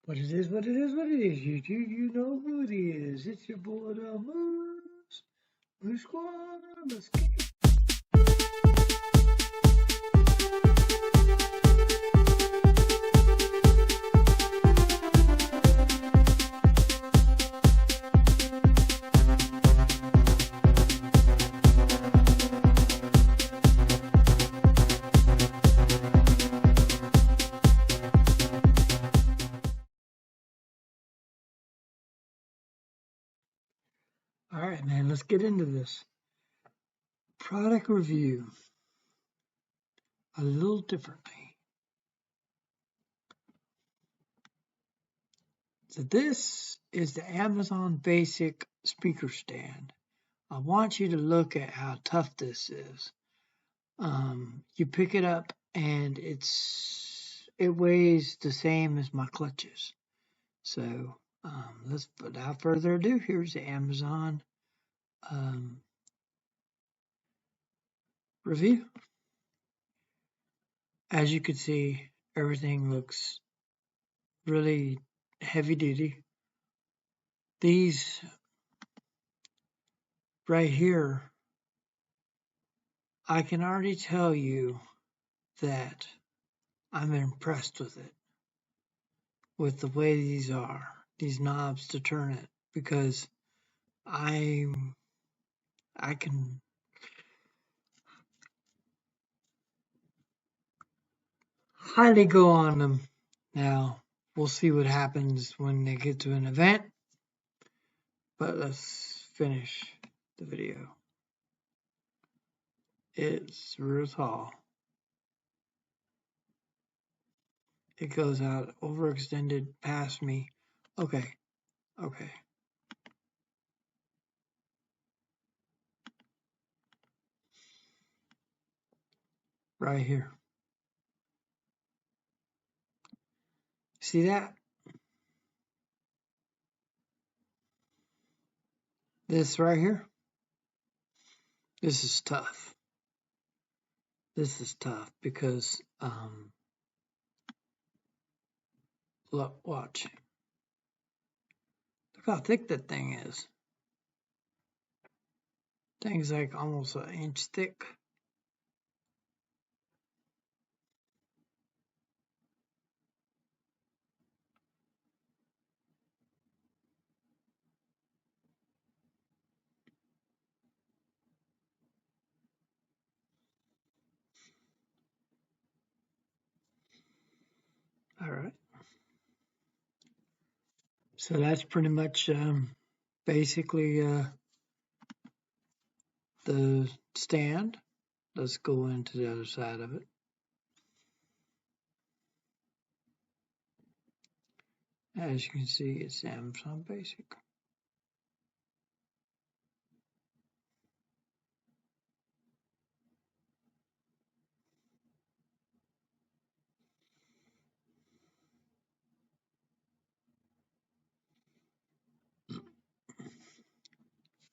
But it is what it is what it is. You know who it is. It's your boy, the Moose Squad. Let's get it. All right, man, let's get into this. Product review a little differently. So this is the Amazon Basic speaker stand. I want you to look at how tough this is. You pick it up and it weighs the same as my clutches. So let's, without further ado, here's the Amazon review. As you can see, everything looks really heavy duty. These right here, I can already tell you that I'm impressed with it, with the way these are, these knobs to turn it, because I can highly go on them. Now, we'll see what happens when they get to an event, but let's finish the video. It's real tall. It goes out overextended past me. Okay. Right here. See that? This right here? This is tough. This is tough because, look, watch. Look how thick that thing is. Thing's like almost an inch thick. All right. So that's pretty much basically the stand. Let's go into the other side of it. As you can see, it's Amazon Basic.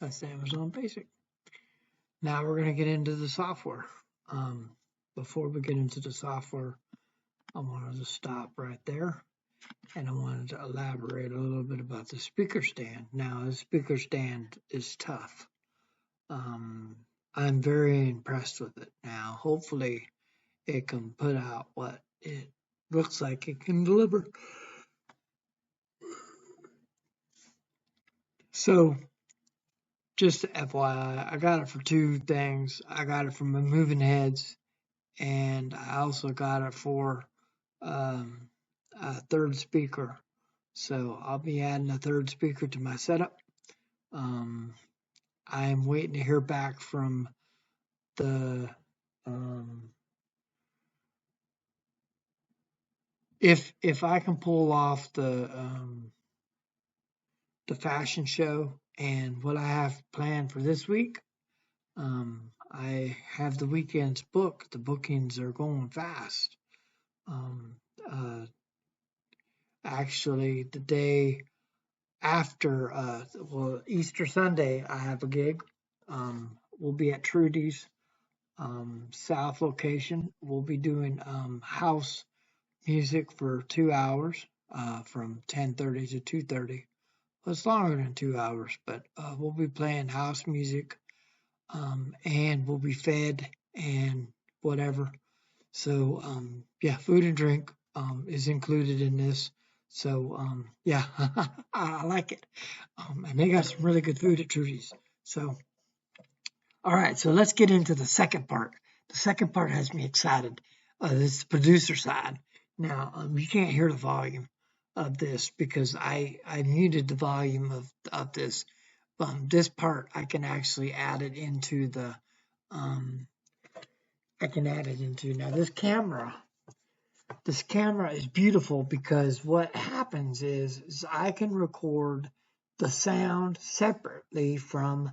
That's Amazon Basic. Now we're going to get into the software. Before we get into the software, I wanted to stop right there and I wanted to elaborate a little bit about the speaker stand. Now, the speaker stand is tough. I'm very impressed with it. Now, hopefully, it can put out what it looks like it can deliver. So, just FYI, I got it for two things. I got it from the moving heads, and I also got it for a third speaker. So I'll be adding a third speaker to my setup. I'm waiting to hear back from the if I can pull off the fashion show and what I have planned for this week. I have the weekends booked. The bookings are going fast. Actually, the day after, Easter Sunday, I have a gig. We'll be at Trudy's South location. We'll be doing house music for 2 hours. from 10:30 to 2:30. It's longer than 2 hours, but we'll be playing house music, and we'll be fed and whatever. So yeah, food and drink is included in this. So yeah, I like it. And they got some really good food at Trudy's. So all right, so let's get into the second part. The second part has me excited. This is the producer side. Now you can't hear the volume of this because I muted the volume of this. This part I can actually add it into the now this camera is beautiful because what happens is I can record the sound separately from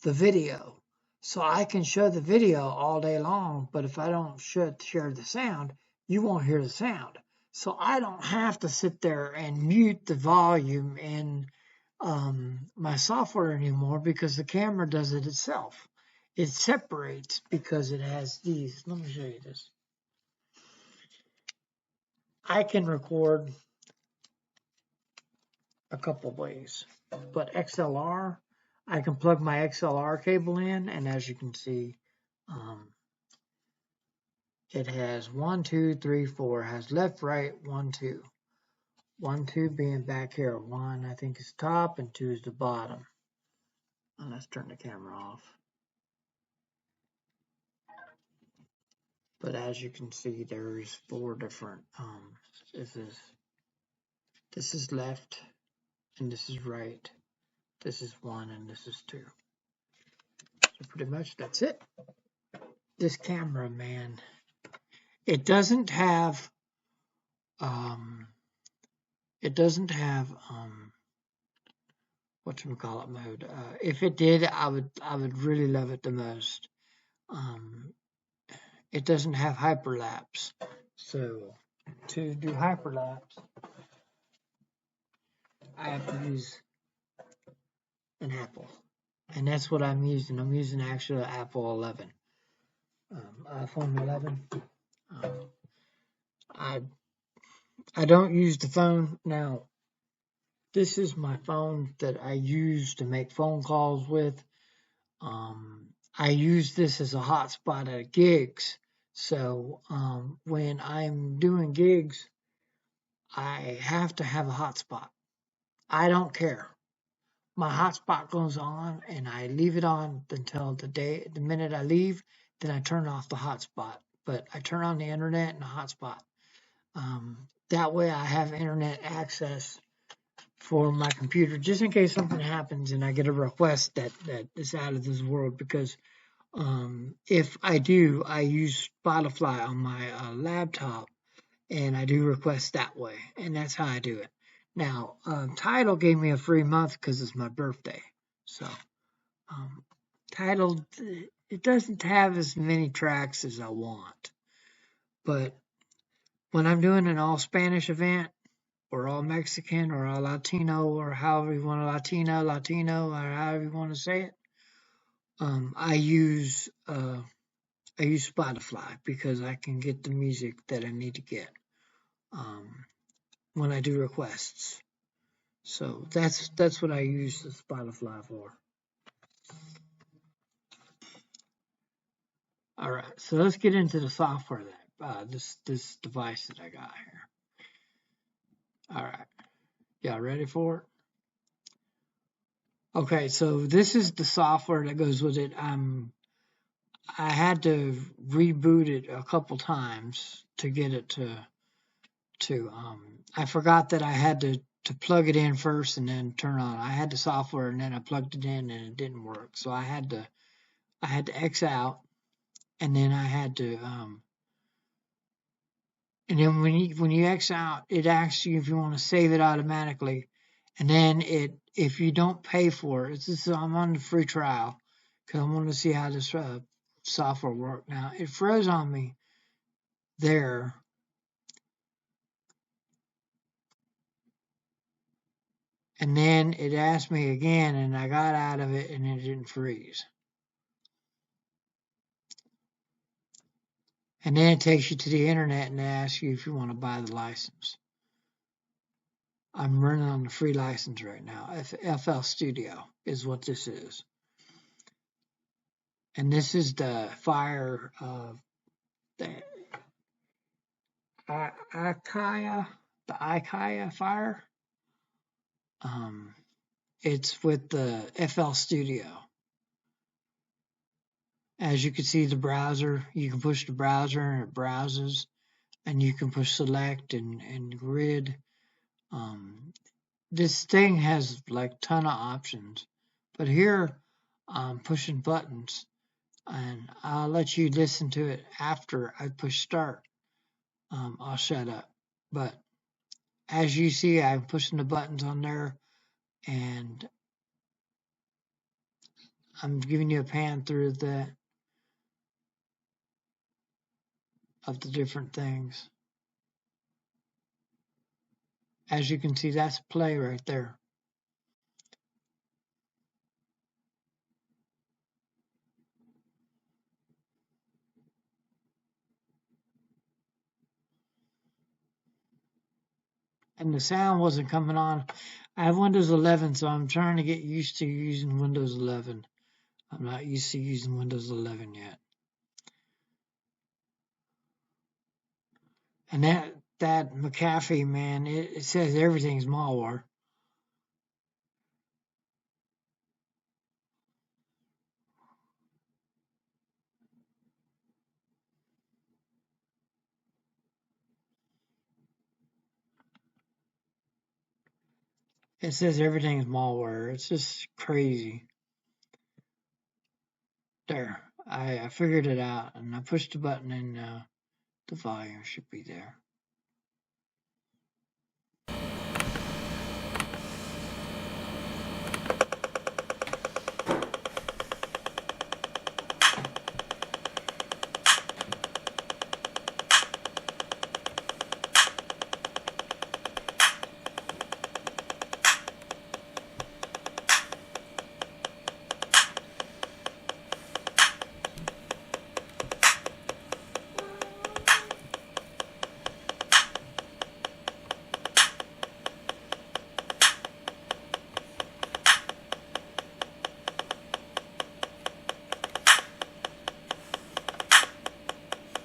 the video. So I can show the video all day long, but if I don't share the sound, you won't hear the sound. So I don't have to sit there and mute the volume in my software anymore because the camera does it itself. It separates because it has these. Let me show you this. I can record a couple of ways, but XLR, I can plug my XLR cable in, and as you can see, it has 1, 2, 3, 4, has left, right, 1, 2. 1, 2 being back here. 1, I think, is top, and 2 is the bottom. And let's turn the camera off. But as you can see, there's 4 different, this is left, and this is right. This is 1, and this is 2. So pretty much that's it. This camera, man, it doesn't have whatchamacallit mode. If it did, I would really love it the most. It doesn't have hyperlapse. So to do hyperlapse, I have to use an Apple. And that's what I'm using. I'm using actually an Apple 11. iPhone 11. I don't use the phone. Now, this is my phone that I use to make phone calls with. I use this as a hotspot at gigs. So when I'm doing gigs, I have to have a hotspot. I don't care. My hotspot goes on and I leave it on until the minute I leave, then I turn off the hotspot. But I turn on the internet and the hotspot. That way I have internet access for my computer just in case something happens and I get a request that is out of this world, because if I do, I use Spotify on my laptop and I do requests that way, and that's how I do it. Now, Tidal gave me a free month because it's my birthday. So, Tidal, it doesn't have as many tracks as I want. But when I'm doing an all Spanish event, or all Mexican, or all Latino, or however you want to Latino, or however you want to say it, I use Spotify because I can get the music that I need to get when I do requests. So that's what I use the Spotify for. All right, so let's get into the software that this device that I got here. All right, y'all ready for it? Okay, so this is the software that goes with it. I had to reboot it a couple times to get it to I forgot that I had to plug it in first and then turn on. I had the software and then I plugged it in and it didn't work. So I had to X out, and then I had to and then when you X out, it asks you if you want to save it automatically, and then if you don't pay for it, I'm on the free trial because I wanted to see how this software worked. Now it froze on me there. And then it asked me again, and I got out of it, and it didn't freeze. And then it takes you to the internet and asks you if you want to buy the license. I'm running on the free license right now. FL Studio is what this is. And this is the Fire, the AKAI Fire. It's with the FL Studio. As you can see, the browser, you can push the browser and it browses, and you can push select and grid. This thing has like ton of options, but here I'm pushing buttons, and I'll let you listen to it after I push start. I'll shut up. But as you see, I'm pushing the buttons on there, and I'm giving you a pan through of the different things. As you can see, that's play right there. And the sound wasn't coming on. I have Windows 11, so I'm trying to get used to using Windows 11. I'm not used to using Windows 11 yet. And that McAfee, man, it says everything's malware. It says everything's malware. It's just crazy. There, I figured it out, and I pushed the button, and the volume should be there.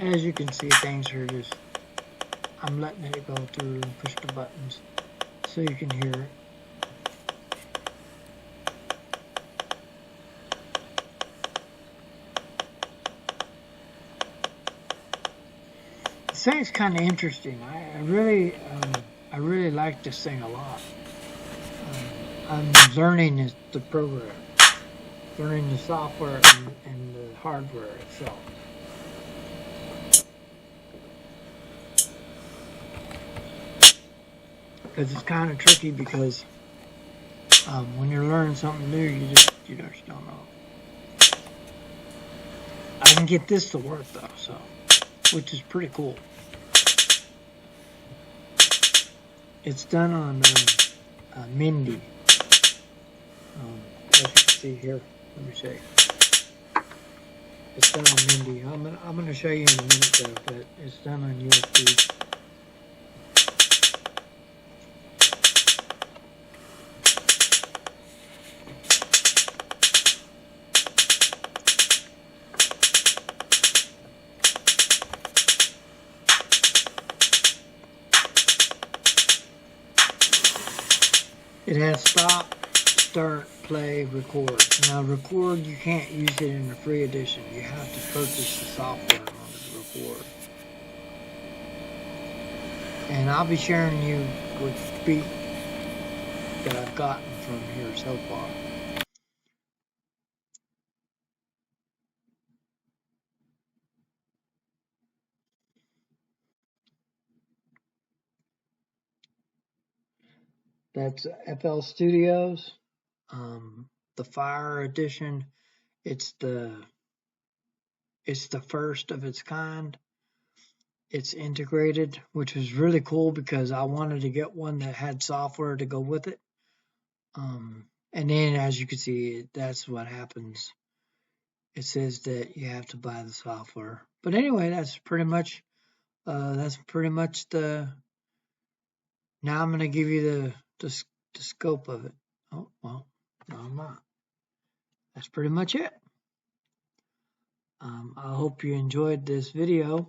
As you can see, things are just, I'm letting it go through and push the buttons so you can hear it. This thing's kind of interesting. I really like this thing a lot. I'm learning the program, learning the software and the hardware itself. Because it's kind of tricky, because when you're learning something new, you just don't know. I can get this to work though, so, which is pretty cool. It's done on Mindy. As you can see here, let me show you. It's done on Mindy. I'm gonna show you in a minute though, but it's done on USB. It has stop, start, play, record. Now record, you can't use it in the free edition. You have to purchase the software in order to record. And I'll be sharing you with speak that I've gotten from here so far. That's FL Studios, the Fire Edition. It's the first of its kind. It's integrated, which was really cool because I wanted to get one that had software to go with it. And then, as you can see, that's what happens. It says that you have to buy the software. But anyway, that's pretty much the. Now I'm going to give you the scope of it. Oh, well, no, I'm not. That's pretty much it. I hope you enjoyed this video.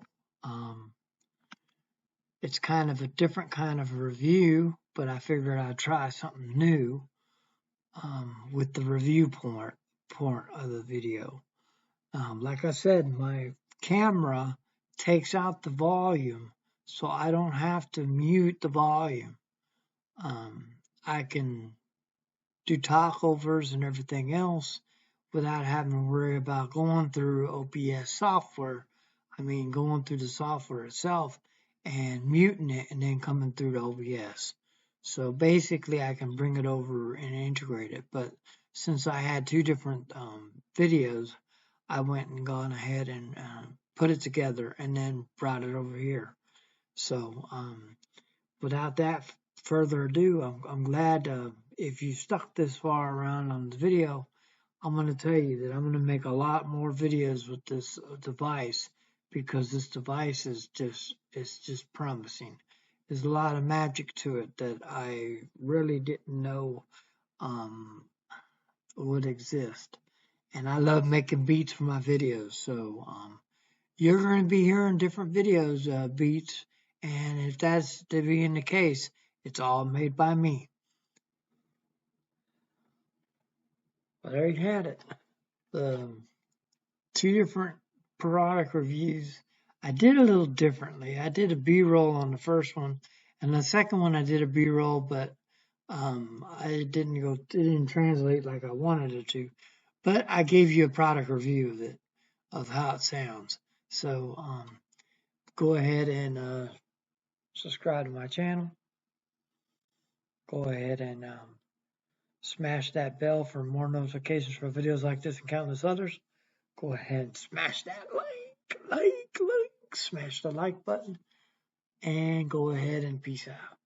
It's kind of a different kind of review, but I figured I'd try something new with the review part of the video. Like I said, my camera takes out the volume, so I don't have to mute the volume. I can do talkovers and everything else without having to worry about going through OBS software. I mean, going through the software itself and muting it and then coming through to OBS. So basically, I can bring it over and integrate it. But since I had two different videos, I went and gone ahead and put it together and then brought it over here. So without that further ado, I'm glad if you stuck this far around on the video, I'm going to tell you that I'm going to make a lot more videos with this device, because this device is just promising. There's a lot of magic to it that I really didn't know would exist. And I love making beats for my videos, so you're going to be hearing different videos, beats, and if that's to be in the case, it's all made by me. But there you had it. Two different product reviews. I did a little differently. I did a B-roll on the first one, and the second one I did a B-roll, but it didn't translate like I wanted it to. But I gave you a product review of it, of how it sounds. So go ahead and subscribe to my channel. Go ahead and smash that bell for more notifications for videos like this and countless others. Go ahead and smash that like, smash the like button, and go ahead and peace out.